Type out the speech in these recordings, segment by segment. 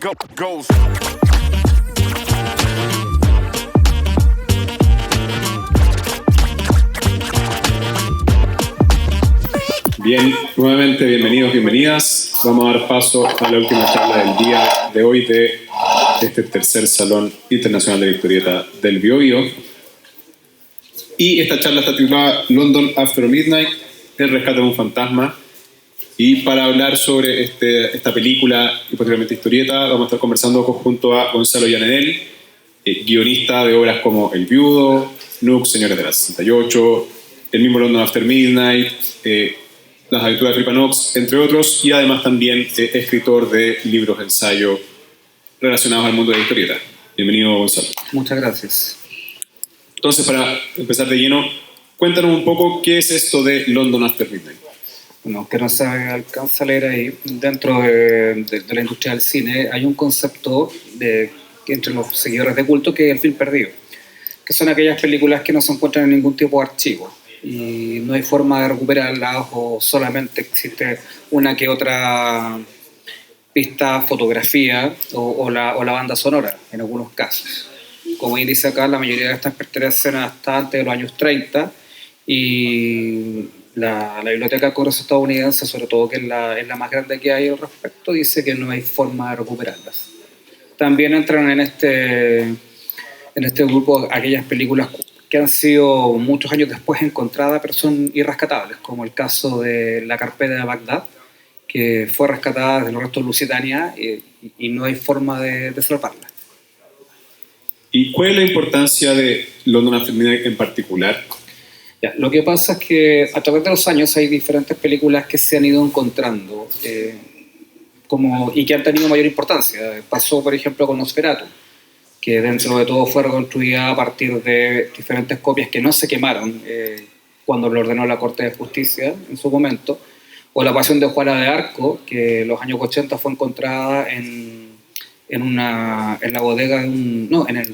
goes. Bien, nuevamente bienvenidos, bienvenidas. Vamos a dar paso a la última charla del día de hoy de este tercer Salón Internacional de la Historieta del Biobío. Y esta charla está titulada London After Midnight, el rescate de un fantasma. Y para hablar sobre esta película y posteriormente historieta, vamos a estar conversando junto a Gonzalo Llanedel, guionista de obras como El Viudo, Nook, Señores de la 68, el mismo London After Midnight, Las aventuras de Philippa Knox, entre otros, y además también escritor de libros de ensayo relacionados al mundo de la historieta. Bienvenido, Gonzalo. Muchas gracias. Entonces, para empezar de lleno, cuéntanos un poco qué es esto de London After Midnight. Bueno, que no se alcanza a leer ahí, dentro de la industria del cine hay un concepto que entre los seguidores de culto que es el film perdido, que son aquellas películas que no se encuentran en ningún tipo de archivo y no hay forma de recuperarlas o solamente existe una que otra pista, fotografía o la banda sonora en algunos casos. Como bien dice acá, la mayoría de estas pertenecen hasta antes de los años 30 y la Biblioteca del Congreso estadounidense, sobre todo que es la más grande que hay al respecto, dice que no hay forma de recuperarlas. También entran en este grupo aquellas películas que han sido muchos años después encontradas pero son irrescatables, como el caso de La Carpeta de Bagdad, que fue rescatada desde los restos de Lusitania y no hay forma de salvarla. ¿Y cuál es la importancia de London After Midnight en particular? Ya, lo que pasa es que a través de los años hay diferentes películas que se han ido encontrando y que han tenido mayor importancia. Pasó, por ejemplo, con Nosferatu, que dentro de todo fue reconstruida a partir de diferentes copias que no se quemaron cuando lo ordenó la Corte de Justicia en su momento, o La Pasión de Juana de Arco, que en los años 80 fue encontrada en la bodega en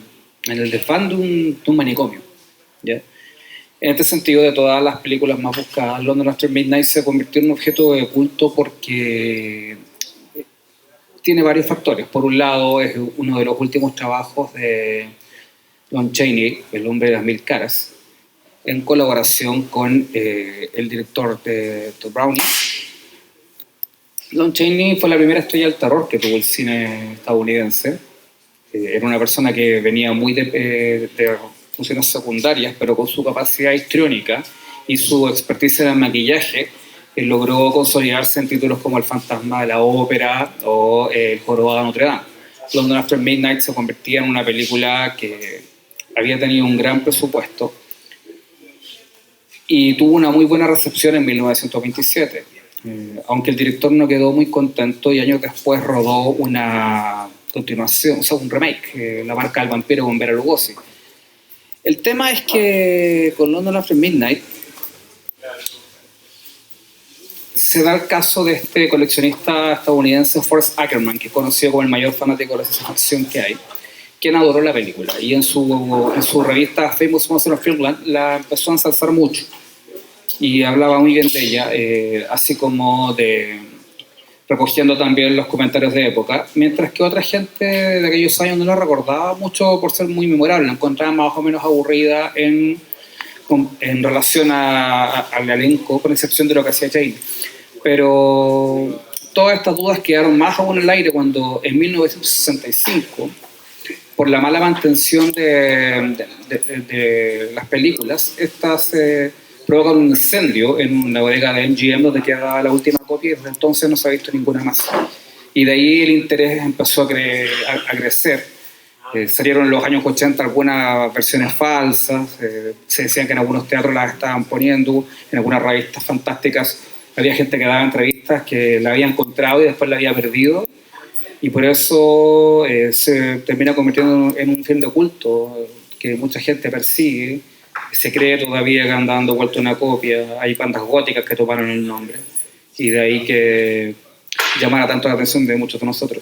el desván de un manicomio, ¿ya? En este sentido, de todas las películas más buscadas, London After Midnight se convirtió en un objeto de culto porque tiene varios factores. Por un lado, es uno de los últimos trabajos de Lon Chaney, El hombre de las mil caras, en colaboración con el director de Browning. Lon Chaney fue la primera estrella del terror que tuvo el cine estadounidense. Era una persona que venía muy de funciones secundarias, pero con su capacidad histriónica y su experticia en el maquillaje, logró consolidarse en títulos como El fantasma de la ópera o El jorobado de Notre Dame. London After Midnight se convertía en una película que había tenido un gran presupuesto y tuvo una muy buena recepción en 1927, aunque el director no quedó muy contento y años después rodó una continuación, o sea, un remake, La marca del vampiro con Bela Lugosi. El tema es que con London After Midnight se da el caso de este coleccionista estadounidense Forrest Ackerman, que es conocido como el mayor fanático de la ciencia ficción que hay, quien adoró la película y en su revista Famous Monster of Filmland la empezó a ensalzar mucho y hablaba muy bien de ella, así como recogiendo también los comentarios de época, mientras que otra gente de aquellos años no la recordaba mucho por ser muy memorable, la encontraba más o menos aburrida en relación al elenco, con excepción de lo que hacía Jane. Pero todas estas dudas quedaron más aún en el aire cuando en 1965, por la mala mantención de las películas, estas provocan un incendio en la bodega de MGM donde quedaba la última copia y desde entonces no se ha visto ninguna más. Y de ahí el interés empezó a crecer. Salieron en los años 80 algunas versiones falsas, se decían que en algunos teatros las estaban poniendo, en algunas revistas fantásticas había gente que daba entrevistas que la había encontrado y después la había perdido, y por eso se termina convirtiendo en un film de culto que mucha gente persigue. Se cree todavía que anda dando vuelta una copia, hay bandas góticas que tomaron el nombre, y de ahí que llamara tanto la atención de muchos de nosotros.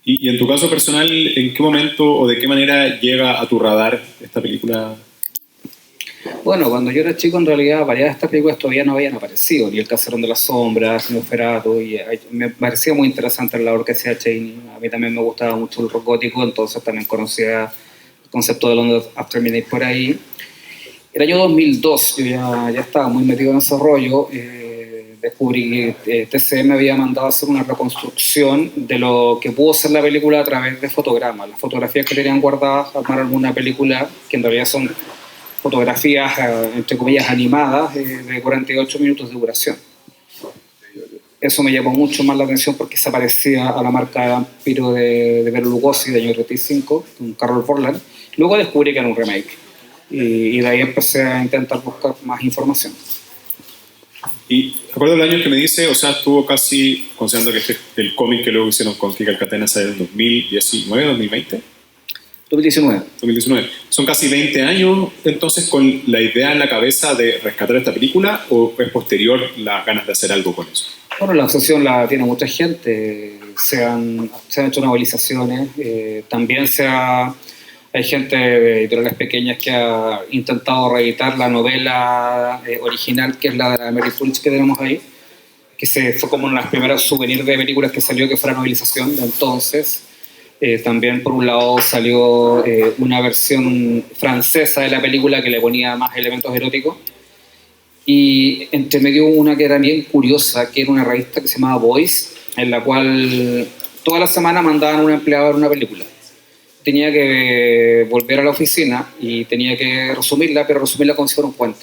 Y en tu caso personal, ¿en qué momento o de qué manera llega a tu radar esta película? Bueno, cuando yo era chico, en realidad, varias de estas películas todavía no habían aparecido, ni El Caserón de las Sombras, ni Nosferatu, y me parecía muy interesante la labor que hacía Chaney. A mí también me gustaba mucho el rock gótico, entonces también conocía el concepto de London After Midnight por ahí. El año 2002, yo ya estaba muy metido en ese rollo, descubrí que TCM había mandado a hacer una reconstrucción de lo que pudo ser la película a través de fotogramas. Las fotografías que tenían guardadas armaron una película que en realidad son fotografías, entre comillas, animadas, de 48 minutos de duración. Eso me llamó mucho más la atención porque se parecía a la marca de vampiro de Bela Lugosi de año 35, con Carol Borland. Luego descubrí que era un remake y de ahí empecé a intentar buscar más información. Y recuerdo el año que me dice, o sea, estuvo casi, considerando que el cómic que luego hicieron con Kika Alcatena salió en 2019, 2020. 2019. 2019. Son casi 20 años, entonces, con la idea en la cabeza de rescatar esta película, ¿o es posterior las ganas de hacer algo con eso? Bueno, la obsesión la tiene mucha gente. Se han hecho novelizaciones. También hay gente de editoriales pequeñas que ha intentado reeditar la novela original, que es la de la Mary Fulch que tenemos ahí, que fue como una de las primeras souvenirs de películas que salió, que fue la novelización de entonces. También por un lado salió una versión francesa de la película que le ponía más elementos eróticos, y entre medio una que era bien curiosa, que era una revista que se llamaba Voice, en la cual toda la semana mandaban a un empleado a ver una película. Tenía que volver a la oficina y tenía que resumirla, pero resumirla como si fuera un cuento.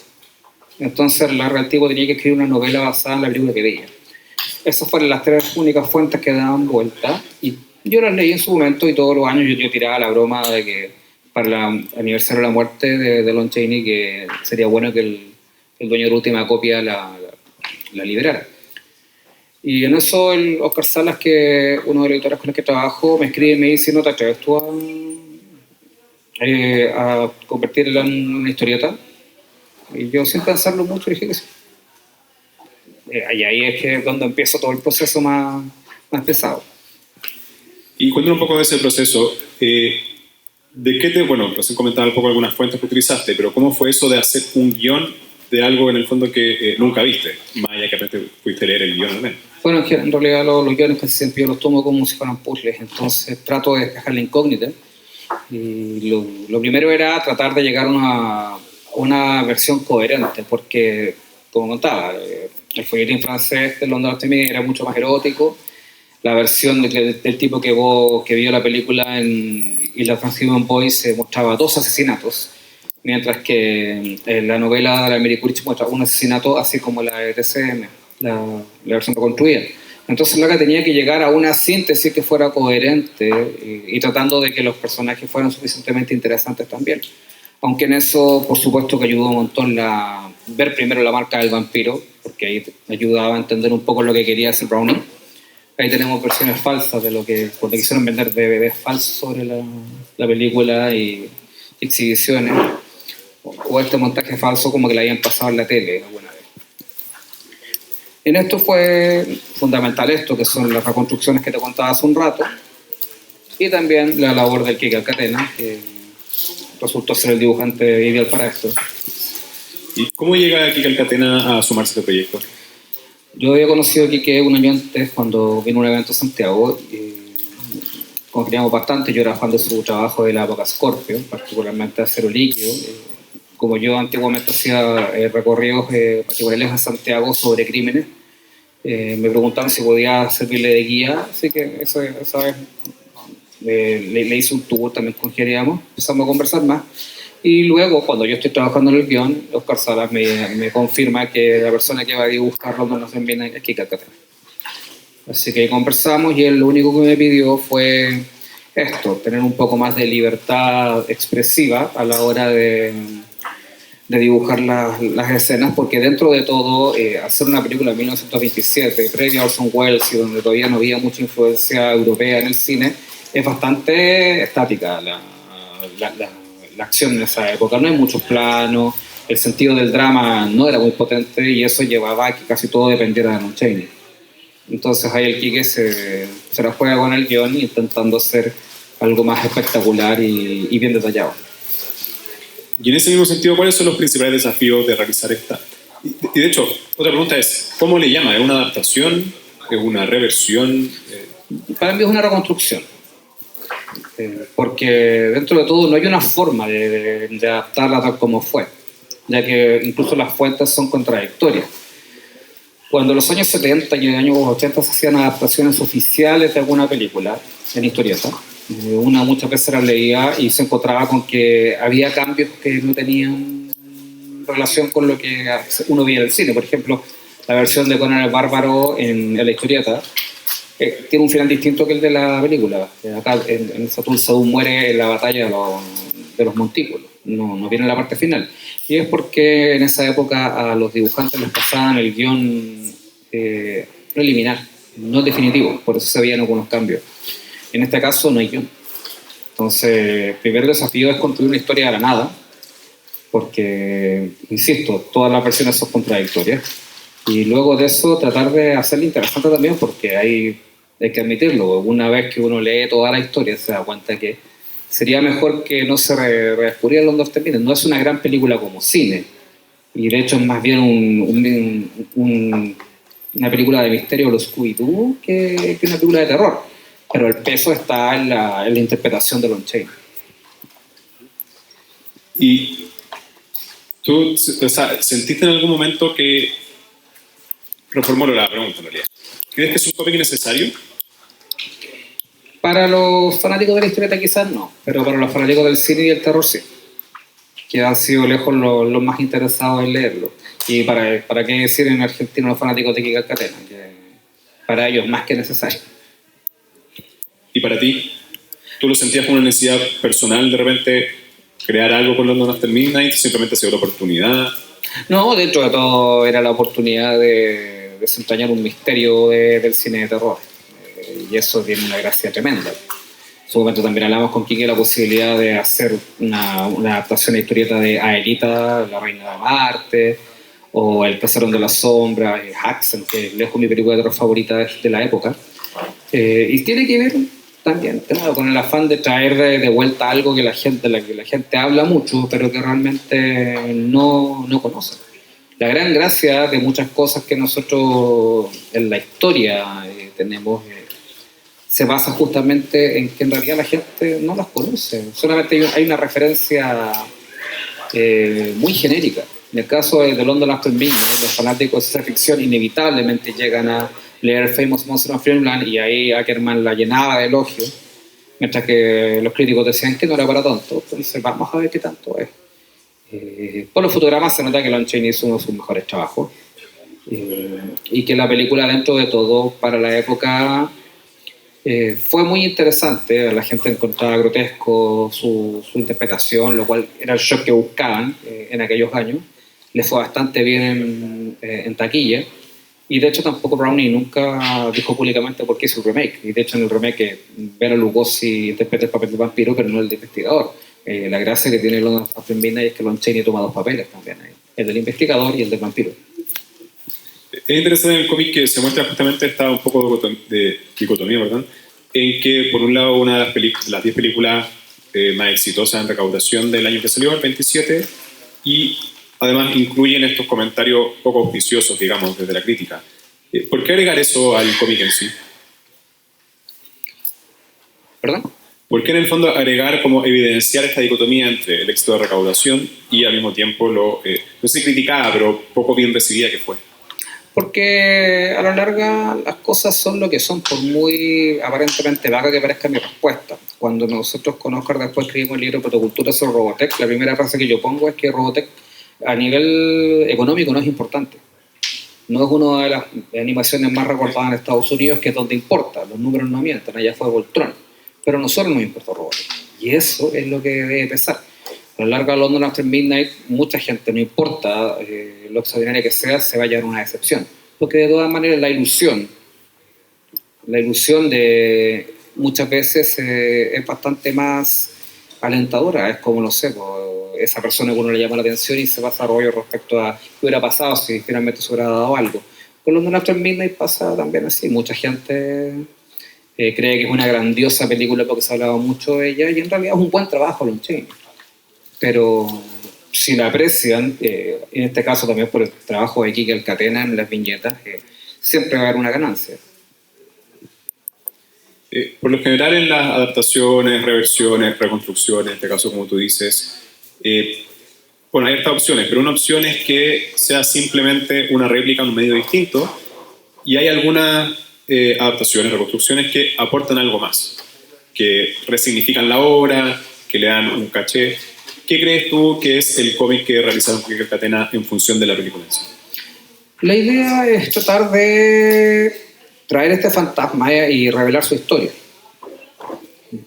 Entonces el redactivo tenía que escribir una novela basada en la película que veía. Esas fueron las tres únicas fuentes que daban vuelta, y yo las leí en su momento, y todos los años yo tiraba la broma de que para el aniversario de la muerte de Lon Chaney, que sería bueno que el dueño de la última copia la liberara. Y en eso el Oscar Salas, que uno de los editores con los que trabajo, me escribe y me dice: ¿no te atreves tú a convertirla en una historieta? Y yo, sin pensarlo mucho, dije que sí. Y ahí es que es donde empieza todo el proceso más pesado. Y cuéntanos un poco de ese proceso. ¿De qué bueno, recién comentaba un poco algunas fuentes que utilizaste, pero cómo fue eso de hacer un guión de algo en el fondo que nunca viste? Más allá que pudiste leer el guión también. Bueno, en realidad los guiones casi siempre yo los tomo como si fueran puzzles, entonces trato de despejar la incógnita. Y lo primero era tratar de llegar a una versión coherente, porque, como contaba, el folletín francés de London After Midnight era mucho más erótico. La versión del tipo que vio la película en Isla Transhuman Boys se mostraba 2 asesinatos, mientras que en la novela de la Mary Fulch muestra un asesinato, así como la de TCM, la versión reconstruida. Entonces Laga tenía que llegar a una síntesis que fuera coherente, y tratando de que los personajes fueran suficientemente interesantes también. Aunque en eso, por supuesto, que ayudó un montón ver primero la marca del vampiro, porque ahí ayudaba a entender un poco lo que quería hacer Browning. Ahí tenemos versiones falsas de cuando quisieron vender DVDs falsos sobre la película y exhibiciones, o este montaje falso como que le habían pasado en la tele alguna vez. En esto fue fundamental esto, que son las reconstrucciones que te contaba hace un rato, y también la labor del Kika Alcatena, que resultó ser el dibujante ideal para esto. ¿Y cómo llega Kika Alcatena a sumarse a este proyecto? Yo había conocido a Quique un año antes, cuando vino a un evento en Santiago. Congeniamos bastante. Yo era fan de su trabajo de la época Scorpio, particularmente Acero Líquido. Como yo antiguamente hacía recorridos particulares a Santiago sobre crímenes, me preguntaban si podía servirle de guía, así que esa vez le hice un tour, también congeniamos, empezamos a conversar más. Y luego, cuando yo estoy trabajando en el guión, Oscar Salas me confirma que la persona que va a dibujar London After Midnight es Kika Alcatena. Así que conversamos, y él lo único que me pidió fue esto: tener un poco más de libertad expresiva a la hora de dibujar las escenas, porque dentro de todo, hacer una película en 1927, previa a Orson Welles, y donde todavía no había mucha influencia europea en el cine, es bastante estática la acción en esa época. No hay muchos planos, el sentido del drama no era muy potente, y eso llevaba a que casi todo dependiera de Lon Chaney. Entonces ahí el Quique se la juega con el guión, intentando hacer algo más espectacular y bien detallado. Y en ese mismo sentido, ¿cuáles son los principales desafíos de realizar esta? Y de hecho, otra pregunta es, ¿cómo le llama? ¿Es una adaptación? ¿Es una reversión? Para mí es una reconstrucción. Porque dentro de todo no hay una forma de adaptarla tal como fue, ya que incluso las fuentes son contradictorias. Cuando en los años 70 y en los años 80 se hacían adaptaciones oficiales de alguna película en historieta, una muchas veces la leía y se encontraba con que había cambios que no tenían relación con lo que uno veía en el cine. Por ejemplo, la versión de Conan el Bárbaro en la historieta tiene un final distinto que el de la película. Acá en Saturn Saúl muere en la batalla de los montículos, no viene en la parte final. Y es porque en esa época a los dibujantes les pasaban el guión preliminar, no definitivo, por eso se veían algunos cambios. En este caso no hay guión. Entonces, el primer desafío es construir una historia de la nada, porque, insisto, todas las versiones son contradictorias. Y luego de eso tratar de hacerlo interesante también, porque hay que admitirlo, una vez que uno lee toda la historia se da cuenta que sería mejor que no se redescubriera London After Midnight. No es una gran película como cine, y de hecho es más bien una película de misterio, los Scooby-Doo, que una película de terror. Pero el peso está en la interpretación de Lon Chaney. ¿Y tú, o sea, sentiste en algún momento que... Reformulo la pregunta en realidad. ¿Crees que es un cómic necesario? Para los fanáticos de la historieta quizás no, pero para los fanáticos del cine y del terror sí, que han sido lejos los más interesados en leerlo. Y para qué decir en Argentina los fanáticos de Kika Catena, que para ellos más que necesario. ¿Y para ti? ¿Tú lo sentías como una necesidad personal de repente crear algo con London After Midnight? ¿Simplemente ha sido la oportunidad? No, dentro de todo era la oportunidad de desentrañar un misterio del cine de terror. Y eso tiene una gracia tremenda. En su momento también hablamos con Quique la posibilidad de hacer una adaptación de historieta de Aelita, La Reina de Marte, o El Caserón de la Sombra, Haxen, que es lejos mi película de terror favorita de la época. Y tiene que ver también, claro, con el afán de traer de vuelta algo que la gente habla mucho, pero que realmente no conoce. La gran gracia de muchas cosas que nosotros en la historia tenemos se basa justamente en que en realidad la gente no las conoce. Solamente hay una referencia muy genérica. En el caso de London After Midnight, los fanáticos de ciencia ficción inevitablemente llegan a leer Famous Monster of Dreamland y ahí Ackerman la llenaba de elogios, mientras que los críticos decían que no era para tanto. Entonces vamos a ver qué tanto es. Por los fotogramas se nota que Lon Chaney hizo uno de sus mejores trabajos y que la película dentro de todo para la época fue muy interesante. La gente encontraba grotesco su interpretación, lo cual era el shock que buscaban en aquellos años. Le fue bastante bien en taquilla. Y de hecho tampoco Browning nunca dijo públicamente por qué hizo el remake. Y de hecho en el remake Bela Lugosi interpreta el papel de vampiro, pero no el de investigador. La gracia que tiene London After Midnight es que Lon Chaney toma dos papeles también ahí. El del investigador y el del vampiro. Es interesante en el cómic que se muestra justamente esta un poco de dicotomía, ¿verdad? En que por un lado una de las 10 películas más exitosas en recaudación del año que salió, el 27, y además incluyen estos comentarios poco auspiciosos, digamos, desde la crítica. ¿Por qué agregar eso al cómic en sí? ¿Perdón? ¿Por qué en el fondo agregar, como evidenciar esta dicotomía entre el éxito de recaudación y al mismo tiempo no sé, criticada, pero poco bien recibida que fue? Porque a la larga las cosas son lo que son, por muy aparentemente vaga que parezca mi respuesta. Cuando nosotros con Oscar después escribimos el libro Protocultura sobre Robotech, la primera frase que yo pongo es que Robotech a nivel económico no es importante. No es una de las animaciones más recordadas en Estados Unidos, que es donde importa. Los números no mienten, allá fue Voltron. Pero a nosotros nos importa Robotech. Y eso es lo que debe pesar. A lo largo de London After Midnight, mucha gente, no importa lo extraordinaria que sea, se va a llevar una decepción. Porque de todas maneras la ilusión de muchas veces es bastante más alentadora. Es como, no sé, esa persona que uno le llama la atención y se pasa rollo respecto a qué hubiera pasado si finalmente se hubiera dado algo. Con London After Midnight pasa también así. Mucha gente cree que es una grandiosa película porque se ha hablado mucho de ella y en realidad es un buen trabajo, Lon Chaney. Pero si la aprecian, en este caso también por el trabajo de Quique Alcatena en las viñetas, siempre va a haber una ganancia. Por lo general en las adaptaciones, reversiones, reconstrucciones, en este caso como tú dices, bueno, hay estas opciones, pero una opción es que sea simplemente una réplica en un medio distinto y hay algunas adaptaciones, reconstrucciones que aportan algo más, que resignifican la obra, que le dan un caché. ¿Qué crees tú que es el cómic que realizaron Quique Alcatena en función de la película en sí? La idea es tratar de traer este fantasma y revelar su historia.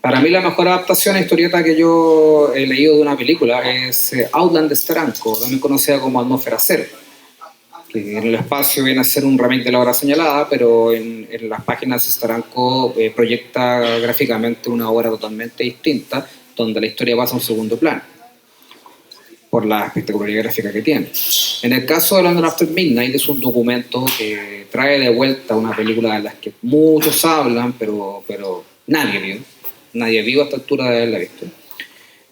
Para mí la mejor adaptación a historieta que yo he leído de una película es Outland de Steranko, también conocida como Atmósfera Cero, que en el espacio viene a ser un remake de la obra señalada, pero en las páginas de Steranko proyecta gráficamente una obra totalmente distinta, donde la historia pasa a un segundo plano, por la espectacularidad gráfica que tiene. En el caso de London After Midnight es un documento que trae de vuelta una película de las que muchos hablan, pero nadie vio a esta altura de haberla visto.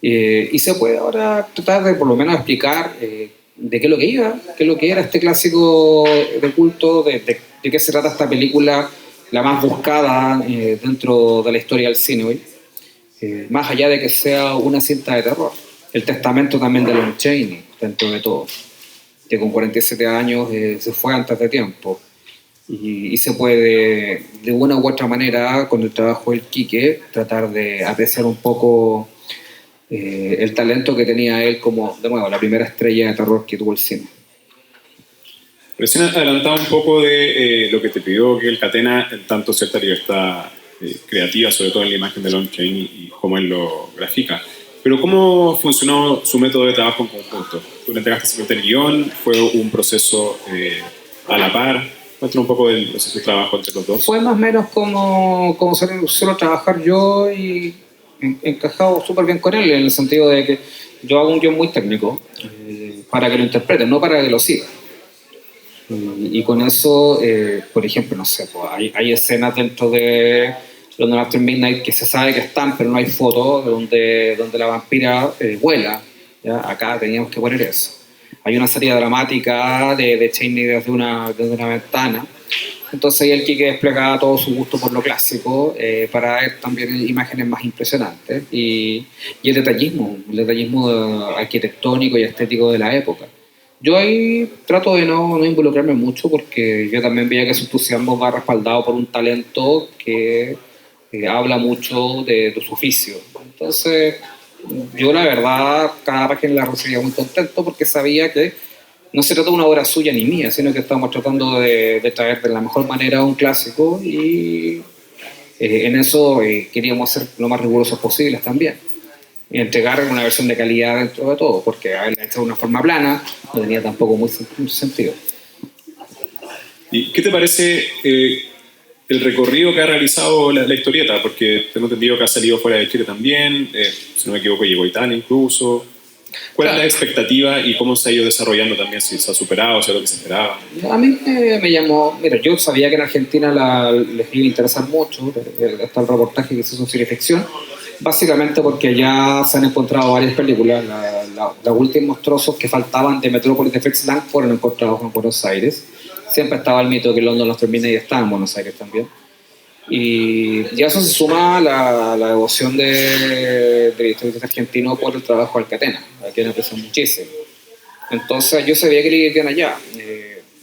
Y se puede ahora tratar de por lo menos explicar de qué es lo que iba, qué es lo que era este clásico de culto, de qué se trata esta película, la más buscada dentro de la historia del cine hoy, más allá de que sea una cinta de terror. El testamento también de Lon Chaney, dentro de todo, que con 47 años se fue antes de tiempo. Y se puede, de una u otra manera, con el trabajo del Quique, tratar de apreciar un poco el talento que tenía él como, de nuevo, la primera estrella de terror que tuvo el cine. Recién adelantaba un poco de lo que te pidió que el Catena, en tanto cierta libertad creativa, sobre todo en la imagen de Lon Chaney y cómo él lo grafica. Pero ¿cómo funcionó su método de trabajo en conjunto? ¿Tú le entregaste simplemente el guión? ¿Fue un proceso a la par? Cuéntanos un poco del proceso de trabajo entre los dos. Fue más o menos como suelo trabajar yo y encajado súper bien con él, en el sentido de que yo hago un guión muy técnico para que lo interpreten, no para que lo sigan. Y con eso, por ejemplo, no sé, pues hay escenas dentro de London After Midnight que se sabe que están, pero no hay fotos, donde la vampira vuela. ¿Ya? Acá teníamos que poner eso. Hay una serie dramática de Chaney desde una ventana. Entonces ahí el Quique desplegaba todo su gusto por lo clásico para ver también imágenes más impresionantes y el detallismo arquitectónico y estético de la época. Yo ahí trato de no involucrarme mucho porque yo también veía que su entusiasmo va respaldado por un talento que habla mucho de su oficio. Entonces, yo la verdad, cada página la recibía muy contento porque sabía que no se trata de una obra suya ni mía, sino que estábamos tratando de traer de la mejor manera un clásico y en eso queríamos ser lo más rigurosos posibles también. Y entregar una versión de calidad dentro de todo, porque haberla hecho de una forma plana no tenía tampoco mucho sentido. ¿Y qué te parece el recorrido que ha realizado la historieta? Porque tengo entendido que ha salido fuera de Chile también, si no me equivoco llegó a Italia incluso. ¿Cuál es la expectativa y cómo se ha ido desarrollando también? Si se ha superado, si es lo que se esperaba. A mí me llamó, mira, yo sabía que en Argentina les iba a interesar mucho, está el reportaje que se hizo en Cineficción, básicamente porque ya se han encontrado varias películas, los últimos trozos que faltaban de Metrópolis de Fritz Lang fueron encontrados en Buenos Aires. Siempre estaba el mito que London los termina y está en Buenos Aires también. Y a eso se suma la devoción del historiador argentino por el trabajo de Alcatena, a quien aprecio muchísimo. Entonces yo sabía que iría bien allá.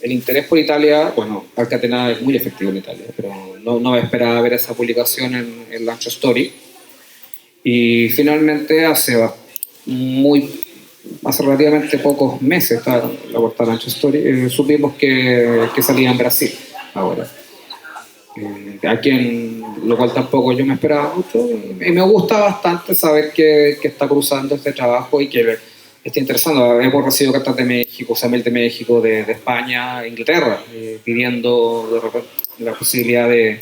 El interés por Italia, bueno, Alcatena es muy efectivo en Italia, pero no me esperaba ver esa publicación en Lancho Story. Y finalmente hace relativamente pocos meses, está la portada de Lancho Story, supimos que salía en Brasil ahora. Lo cual tampoco yo me esperaba mucho y me gusta bastante saber que está cruzando este trabajo y que está interesando. Hemos recibido cartas de México, Samuel de México, de España, Inglaterra, pidiendo de repente la posibilidad de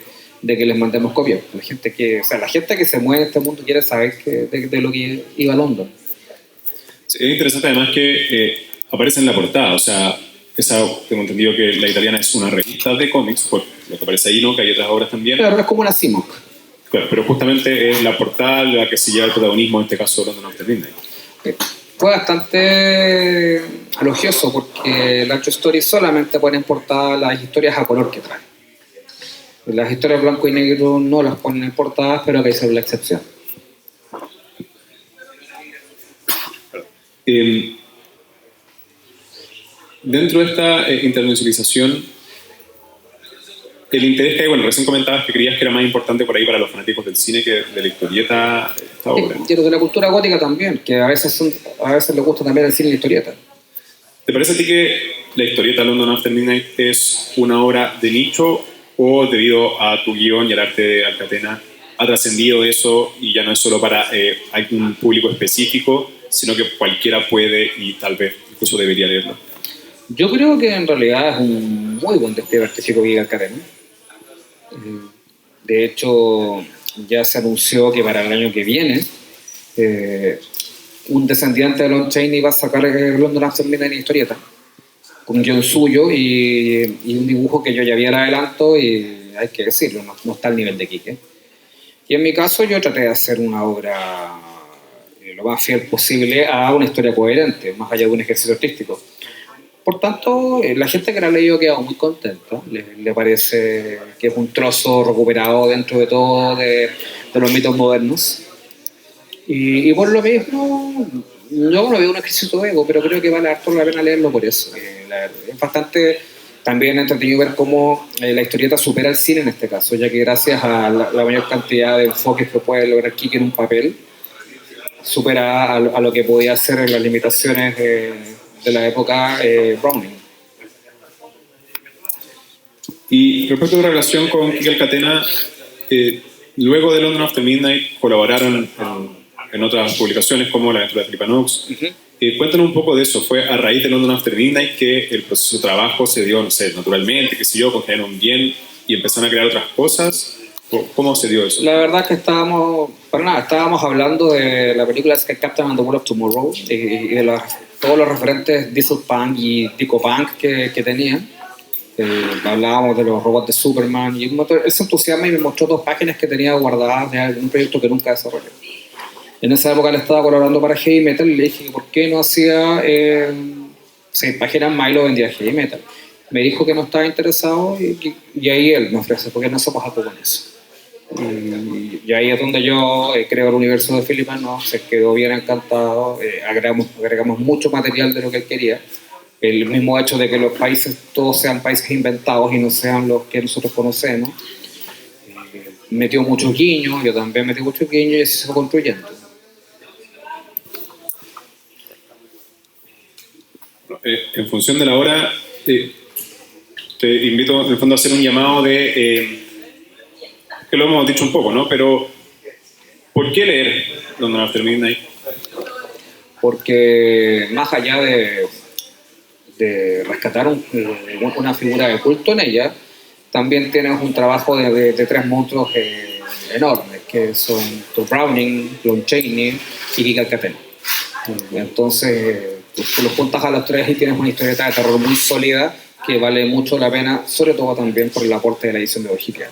que les mandemos copias. La gente que se mueve en este mundo quiere saber de lo que iba a London. Sí, es interesante además que aparece en la portada, o sea, tengo entendido que La Italiana es una revista de cómics, por lo que aparece ahí, ¿no? Que hay otras obras también. Claro, es como una CIMOC. Claro, pero justamente es la portada la que se lleva el protagonismo, en este caso London After Midnight. fue bastante elogioso porque la True Story solamente ponen portada las historias a color que trae. Las historias blanco y negro no las ponen en portadas, pero hay que hacer la excepción. Dentro de esta internacionalización, el interés que hay, bueno, recién comentabas que creías que era más importante por ahí para los fanáticos del cine que de la historieta, esta obra. Y los de la cultura gótica también, que a veces les gusta también el cine y la historieta. ¿Te parece a ti que la historieta London After Midnight es una obra de nicho o debido a tu guión y al arte de Alcatena ha trascendido eso y ya no es solo para un público específico, sino que cualquiera puede y tal vez incluso debería leerlo? Yo creo que en realidad es un muy buen despliegue artístico que llega Alcatena. De hecho, ya se anunció que para el año que viene un descendiente de Lon Chaney va a sacar London After Midnight en historieta con un guión suyo y un dibujo que yo ya vi al adelanto y hay que decirlo, no está al nivel de Quique. Y en mi caso yo traté de hacer una obra lo más fiel posible a una historia coherente, más allá de un ejercicio artístico. Por tanto, la gente que la ha leído ha quedado muy contenta. Le parece que es un trozo recuperado dentro de todo de los mitos modernos. Y por lo mismo, yo no veo un ejercicio de ego, pero creo que vale harto la pena leerlo por eso. Es bastante también entretenido ver cómo la historieta supera el cine en este caso, ya que gracias a la mayor cantidad de enfoques que puede lograr Quique en un papel, supera a lo que podía hacer en las limitaciones de la época Browning. Y respecto a tu relación con Quique Alcatena, luego de London After Midnight colaboraron en otras publicaciones como La aventura de Philippa Knox. Cuéntanos un poco de eso. ¿Fue a raíz de London After Midnight que el proceso de trabajo se dio, no sé, naturalmente, qué sé yo, congeniaron bien y empezaron a crear otras cosas? ¿Cómo se dio eso? La verdad es que estábamos hablando de la película Sky Captain and the World of Tomorrow y de todos los referentes Diesel Punk y Dico Punk que tenían. Hablábamos de los robots de Superman y él se entusiasma y me mostró 2 páginas que tenía guardadas de un proyecto que nunca desarrolló. En esa época le estaba colaborando para Heavy Metal y le dije que por qué no hacía 6 páginas más y lo vendía a Heavy Metal. Me dijo que no estaba interesado y ahí él me ofrece, porque no somos algo con eso. Y ahí es donde yo creo el universo de Philippa Knox, se quedó bien encantado, agregamos mucho material de lo que él quería. El mismo hecho de que los países todos sean países inventados y no sean los que nosotros conocemos, metió muchos guiños, yo también metí muchos guiños y así se fue construyendo. En función de la hora, te invito en el fondo a hacer un llamado de, que lo hemos dicho un poco, ¿no? Pero, ¿por qué leer London After Midnight? Porque más allá de rescatar una figura de culto en ella, también tienes un trabajo de 3 monstruos enormes, que son Browning, Lon Chaney y Quique Alcatena. Entonces, tú los juntas a los 3 y tienes una historieta de terror muy sólida que vale mucho la pena, sobre todo también por el aporte de la edición de Bohica.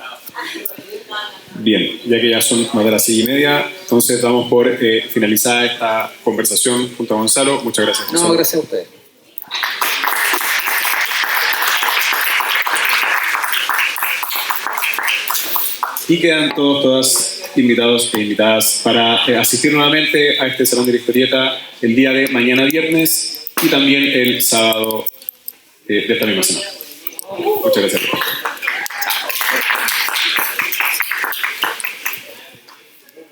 Bien, ya que ya son más de las 6:30, entonces damos por finalizada esta conversación junto a Gonzalo. Muchas gracias, Gonzalo. No, gracias a ustedes. Y quedan todas invitados e invitadas para asistir nuevamente a este Salón de la Historieta el día de mañana viernes y también el sábado de esta misma semana. Muchas gracias.